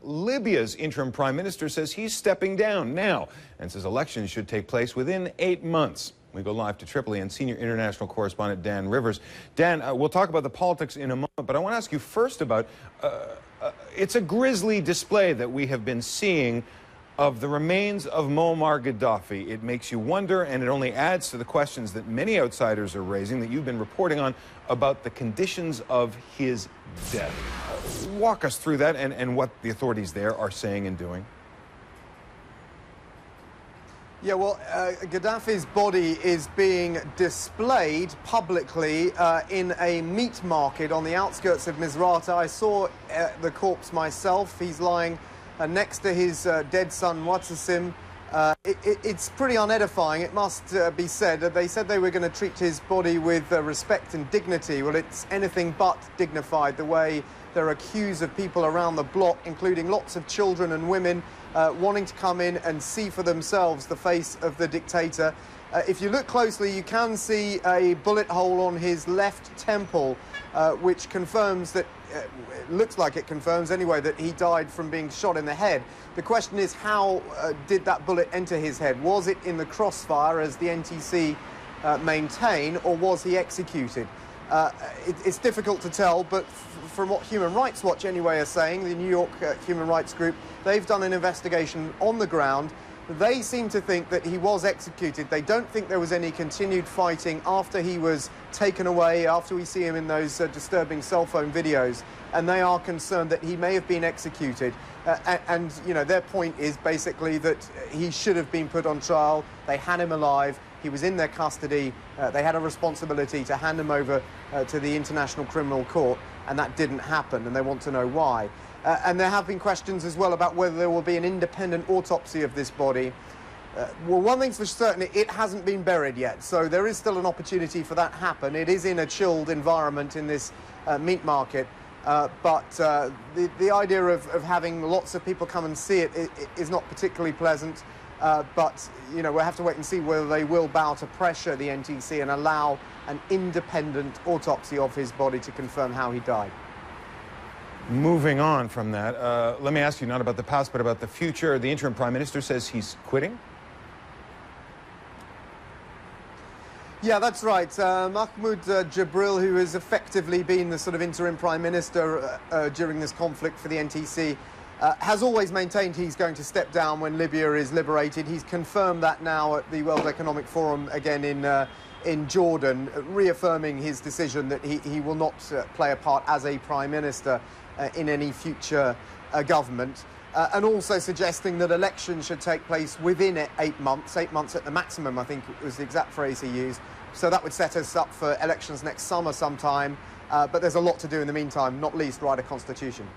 Libya's interim prime minister says he's stepping down now and says elections should take place within 8 months. We go live to Tripoli and senior international correspondent Dan Rivers. Dan, we'll talk about the politics in a moment, but I want to ask you first about, it's a grisly display that we have been seeing of the remains of Muammar Gaddafi. It makes you wonder, and it only adds to the questions that many outsiders are raising that you've been reporting on about the conditions of his death. Walk us through that and what the authorities there are saying and doing. Yeah, well, Gaddafi's body is being displayed publicly in a meat market on the outskirts of Misrata. I saw the corpse myself. He's lying next to his dead son, Mu'tasim. It's pretty unedifying, it must be said. They said they were going to treat his body with respect and dignity. Well, it's anything but dignified, the way there are queues of people around the block, including lots of children and women, wanting to come in and see for themselves the face of the dictator. If you look closely, you can see a bullet hole on his left temple, which confirms that, it looks like it confirms anyway, that he died from being shot in the head. The question is, how did that bullet enter his head? Was it in the crossfire, as the NTC maintain, or was he executed? It's difficult to tell, but from what Human Rights Watch anyway are saying, the New York human rights group, they've done an investigation on the ground. They seem to think that he was executed. They don't think there was any continued fighting after he was taken away, after we see him in those disturbing cell phone videos, and they are concerned that he may have been executed. And, you know, their point is basically that he should have been put on trial. They had him alive. He was in their custody. They had a responsibility to hand him over to the International Criminal Court, and that didn't happen, and they want to know why. And there have been questions as well about whether there will be an independent autopsy of this body. Well, one thing's for certain, it hasn't been buried yet, so there is still an opportunity for that to happen. It is in a chilled environment in this meat market, but the idea of having lots of people come and see it is not particularly pleasant. But, you know, we'll have to wait and see whether they will bow to pressure the NTC and allow an independent autopsy of his body to confirm how he died. Moving on from that, let me ask you not about the past, but about the future. The interim prime minister says he's quitting? Yeah, that's right. Mahmoud Jibril, who has effectively been the sort of interim prime minister during this conflict for the NTC, has always maintained he's going to step down when Libya is liberated. He's confirmed that now at the World Economic Forum again in Jordan, reaffirming his decision that he will not play a part as a prime minister in any future government, and also suggesting that elections should take place within 8 months, 8 months at the maximum, I think was the exact phrase he used. So that would set us up for elections next summer sometime, but there's a lot to do in the meantime, not least write a constitution.